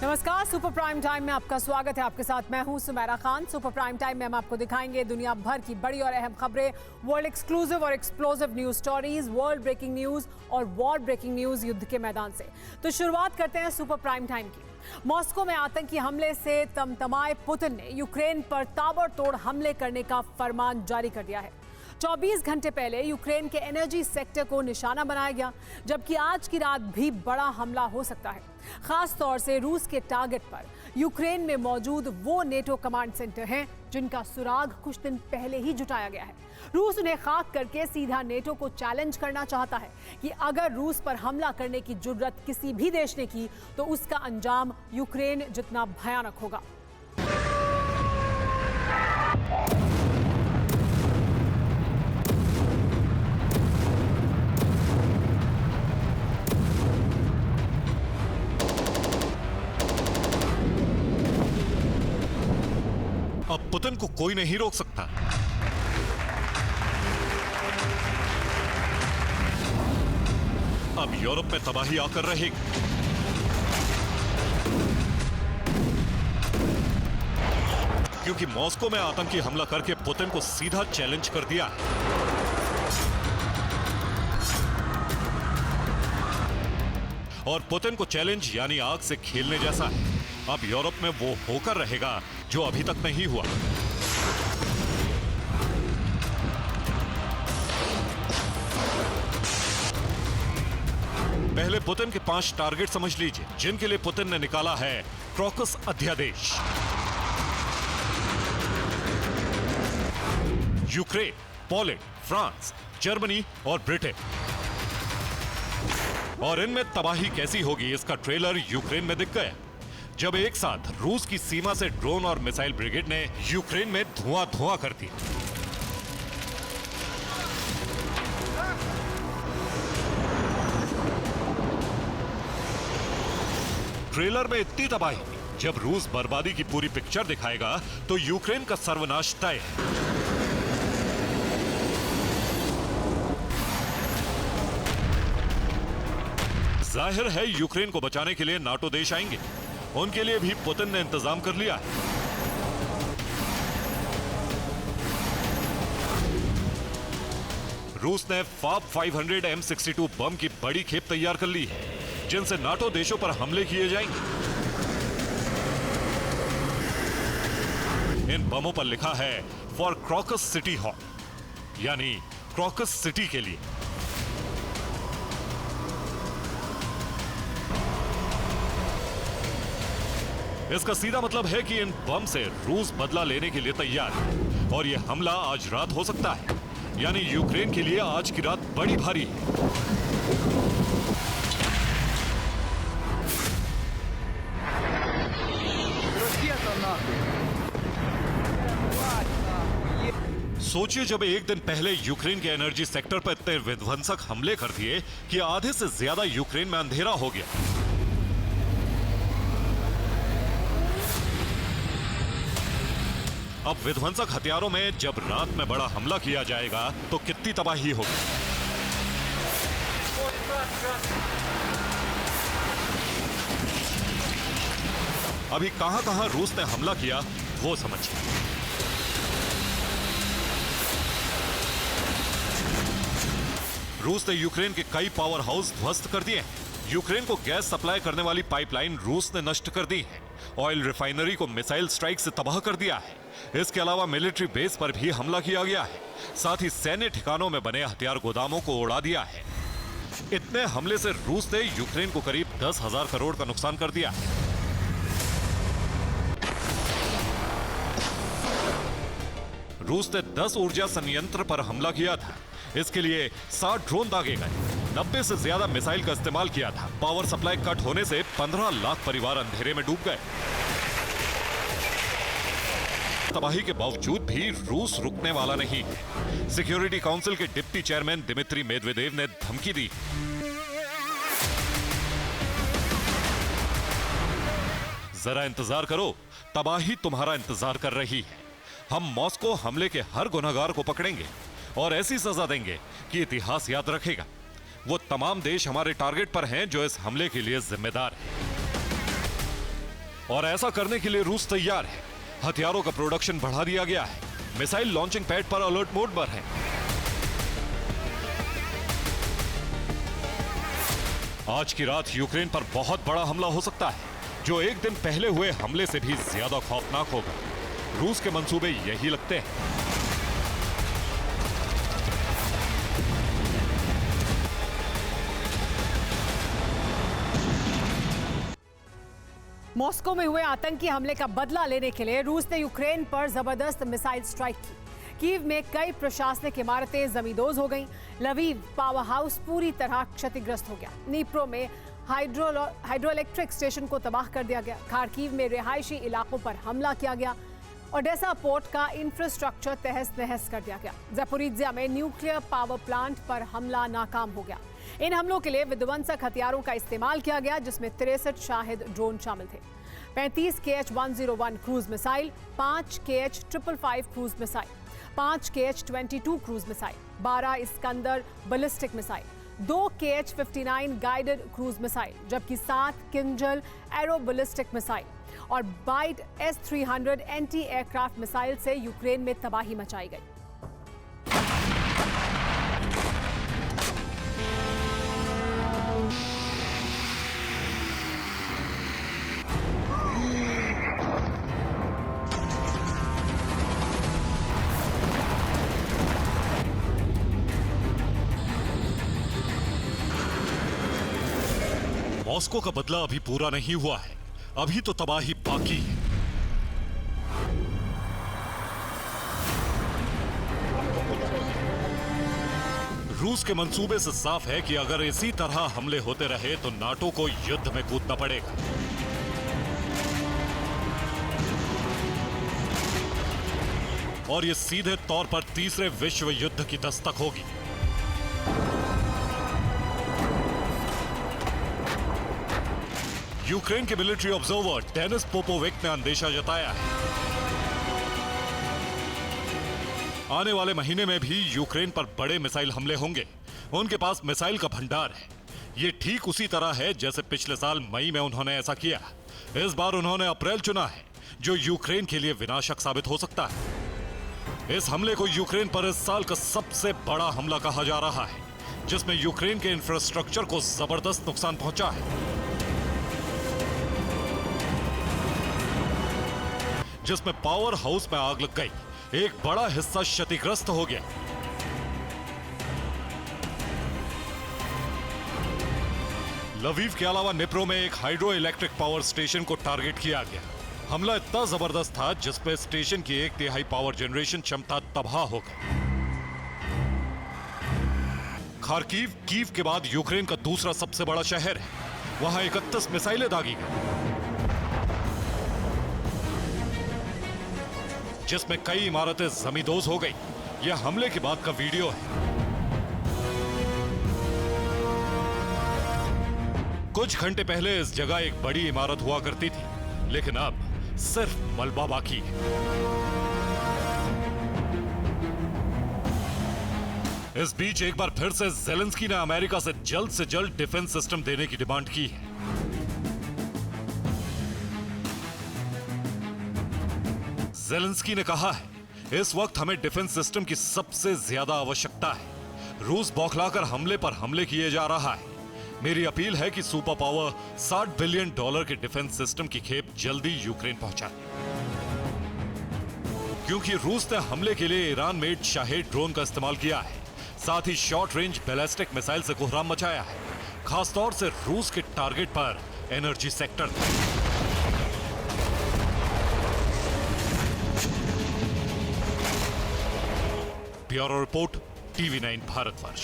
नमस्कार, super prime time में आपका स्वागत है। आपके साथ मैं हूं Sumera Khan. Super prime time में हम आपको दिखाएंगे दुनिया भर की बड़ी और अहम खबरें, वर्ल्ड एक्सक्लूसिव और explosive news stories, world breaking news और वॉर ब्रेकिंग न्यूज युद्ध के मैदान से। तो शुरुआत करते हैं सुपर प्राइम टाइम की। मॉस्को में आतंकी हमले से तमतमाए पुतिन ने यूक्रेन पर ताबड़तोड़ हमले करने का फरमान जारी कर दिया है। 24 घंटे पहले यूक्रेन के एनर्जी सेक्टर को निशाना बनाया गया, जबकि आज की रात भी बड़ा हमला हो सकता है, खास तौर से रूस के टारगेट पर। यूक्रेन में मौजूद वो नेटो कमांड सेंटर हैं जिनका सुराग कुछ दिन पहले ही जुटाया गया है। रूस उन्हें खाक करके सीधा नेटो को चैलेंज करना चाहता है कि अगर रूस पर हमला करने की जुर्रत किसी भी देश ने की तो उसका अंजाम यूक्रेन जितना भयानक होगा। अब पुतिन को कोई नहीं रोक सकता। अब यूरोप में तबाही आकर रहेगी। क्योंकि मॉस्को में आतंकी हमला करके पुतिन को सीधा चैलेंज कर दिया है। और पुतिन को चैलेंज यानी आग से खेलने जैसा है। अब यूरोप में वो होकर रहेगा जो अभी तक नहीं हुआ। पहले पुतिन के 5 टारगेट समझ लीजिए, जिनके लिए पुतिन ने निकाला है क्रॉकस अध्यादेश। यूक्रेन, पोलैंड, फ्रांस, जर्मनी और ब्रिटेन। और इनमें तबाही कैसी होगी इसका ट्रेलर यूक्रेन में दिख गया, जब एक साथ रूस की सीमा से ड्रोन और मिसाइल ब्रिगेड ने यूक्रेन में धुआं कर दिया। ट्रेलर में इतनी तबाही, जब रूस बर्बादी की पूरी पिक्चर दिखाएगा तो यूक्रेन का सर्वनाश तय है। जाहिर है यूक्रेन को बचाने के लिए नाटो देश आएंगे। उनके लिए भी पुतिन ने इंतजाम कर लिया है। रूस ने FAB 500 M62 बम की बड़ी खेप तैयार कर ली है, जिनसे नाटो देशों पर हमले किए जाएंगे। इन बमों पर लिखा है फॉर क्रॉकस सिटी हॉल, यानी क्रॉकस सिटी के लिए। इसका सीधा मतलब है कि इन बम से रूस बदला लेने के लिए तैयार है और यह हमला आज रात हो सकता है, यानी यूक्रेन के लिए आज की रात बड़ी भारी है। सोचिए, जब एक दिन पहले यूक्रेन के एनर्जी सेक्टर पर इतने विध्वंसक हमले कर दिए कि आधे से ज्यादा यूक्रेन में अंधेरा हो गया। अब विध्वंसक हथियारों में जब रात में बड़ा हमला किया जाएगा तो कितनी तबाही होगी। अभी कहां रूस ने हमला किया वो समझिए। रूस ने यूक्रेन के कई पावर हाउस ध्वस्त कर दिए हैं। यूक्रेन को गैस सप्लाई करने वाली पाइपलाइन रूस ने नष्ट कर दी है। ऑयल रिफाइनरी को मिसाइल स्ट्राइक से तबाह कर दिया है। इसके अलावा मिलिट्री बेस पर भी हमला किया गया है। साथ ही सैन्य ठिकानों में बने हथियार गोदामों को उड़ा दिया है। इतने हमले से रूस ने यूक्रेन को करीब 10,000 करोड़ का नुकसान कर दिया है। रूस ने 10 ऊर्जा संयंत्र पर हमला किया था। इसके लिए 60 ड्रोन दागे गए, 90 से ज्यादा मिसाइल का इस्तेमाल किया था। पावर सप्लाई कट होने से 15 लाख परिवार अंधेरे में डूब गए। तबाही के बावजूद भी रूस रुकने वाला नहीं है। सिक्योरिटी काउंसिल के डिप्टी चेयरमैन दिमित्री मेदवेदेव ने धमकी दी, जरा इंतजार करो, तबाही तुम्हारा इंतजार कर रही है। हम मॉस्को हमले के हर गुनहगार को पकड़ेंगे और ऐसी सजा देंगे कि इतिहास याद रखेगा। वो तमाम देश हमारे टारगेट पर हैं जो इस हमले के लिए जिम्मेदार हैं। और ऐसा करने के लिए रूस तैयार है। हथियारों का प्रोडक्शन बढ़ा दिया गया है। मिसाइल लॉन्चिंग पैड पर अलर्ट मोड पर है। आज की रात यूक्रेन पर बहुत बड़ा हमला हो सकता है, जो एक दिन पहले हुए हमले से भी ज्यादा खौफनाक होगा। रूस के मंसूबे यही लगते हैं। मॉस्को में हुए आतंकी हमले का बदला लेने के लिए रूस ने यूक्रेन पर जबरदस्त मिसाइल स्ट्राइक की। कीव में कई प्रशासनिक इमारतें जमींदोज हो गईं। लवीव पावर हाउस पूरी तरह क्षतिग्रस्त हो गया। नीप्रो में हाइड्रोइलेक्ट्रिक स्टेशन को तबाह कर दिया गया। खार्किव में रिहायशी इलाकों पर हमला किया गया। ओडेसा पोर्ट का इंफ्रास्ट्रक्चर तहस नहस कर दिया गया। ज़पोरिज्जिया में न्यूक्लियर पावर प्लांट पर हमला नाकाम हो गया। इन हमलों के लिए विध्वंसक हथियारों का इस्तेमाल किया गया, जिसमें 63 शाहिद ड्रोन शामिल थे। 35 KH-101 cruise missile, 5 KH-555 cruise missile, 5 KH-22 cruise missile, 12 Iskander ballistic missile, 2 KH-59 guided cruise missile, जबकि 7 किंजल एरो बैलिस्टिक मिसाइल और बाइट S-300 एंटी एयरक्राफ्ट मिसाइल से यूक्रेन में तबाही मचाई गई। मॉस्को का बदला अभी पूरा नहीं हुआ है। अभी तो तबाही बाकी है। रूस के मंसूबे से साफ है कि अगर इसी तरह हमले होते रहे तो नाटो को युद्ध में कूदना पड़ेगा। और यह सीधे तौर पर तीसरे विश्व युद्ध की दस्तक होगी। यूक्रेन के मिलिट्री ऑब्जर्वर डेनिस पोपोविक ने अंदेशा जताया है, आने वाले महीने में भी यूक्रेन पर बड़े मिसाइल हमले होंगे। उनके पास मिसाइल का भंडार है। ये ठीक उसी तरह है जैसे पिछले साल मई में उन्होंने ऐसा किया। इस बार उन्होंने अप्रैल चुना है, जो यूक्रेन के लिए विनाशक साबित हो सकता है। इस हमले को यूक्रेन पर इस साल का सबसे बड़ा हमला कहा जा रहा है, जिसमें यूक्रेन के इंफ्रास्ट्रक्चर को जबरदस्त नुकसान पहुंचा है, जिसमें पावर हाउस में आग लग गई। एक बड़ा हिस्सा क्षतिग्रस्त हो गया। लवीव के अलावा निप्रो में एक हाइड्रो इलेक्ट्रिक पावर स्टेशन को टारगेट किया गया। हमला इतना जबरदस्त था जिसपे स्टेशन की 1/3 पावर जनरेशन क्षमता तबाह हो गई। खार्किव कीव के बाद यूक्रेन का दूसरा सबसे बड़ा शहर है। वहां 31 मिसाइलें दागी गई, जिसमें कई इमारतें जमींदोज हो गई। यह हमले के बाद का वीडियो है। कुछ घंटे पहले इस जगह एक बड़ी इमारत हुआ करती थी, लेकिन अब सिर्फ मलबा बाकी है। इस बीच एक बार फिर से ज़ेलेंस्की ने अमेरिका से जल्द डिफेंस सिस्टम देने की डिमांड की है। ज़ेलेंस्की ने कहा है, इस वक्त हमें डिफेंस सिस्टम की सबसे ज्यादा आवश्यकता है। रूस बौखलाकर हमले पर हमले किए जा रहा है। मेरी अपील है कि सुपर पावर $60 बिलियन के डिफेंस सिस्टम की खेप जल्दी यूक्रेन पहुंचाए, क्योंकि रूस ने हमले के लिए ईरान मेड शाहेद ड्रोन का इस्तेमाल किया है। साथ ही शॉर्ट रेंज बैलिस्टिक मिसाइल से कोहराम मचाया है, खासतौर से रूस के टारगेट पर एनर्जी सेक्टर था। Bureau report, TV9 Bharatvarsh.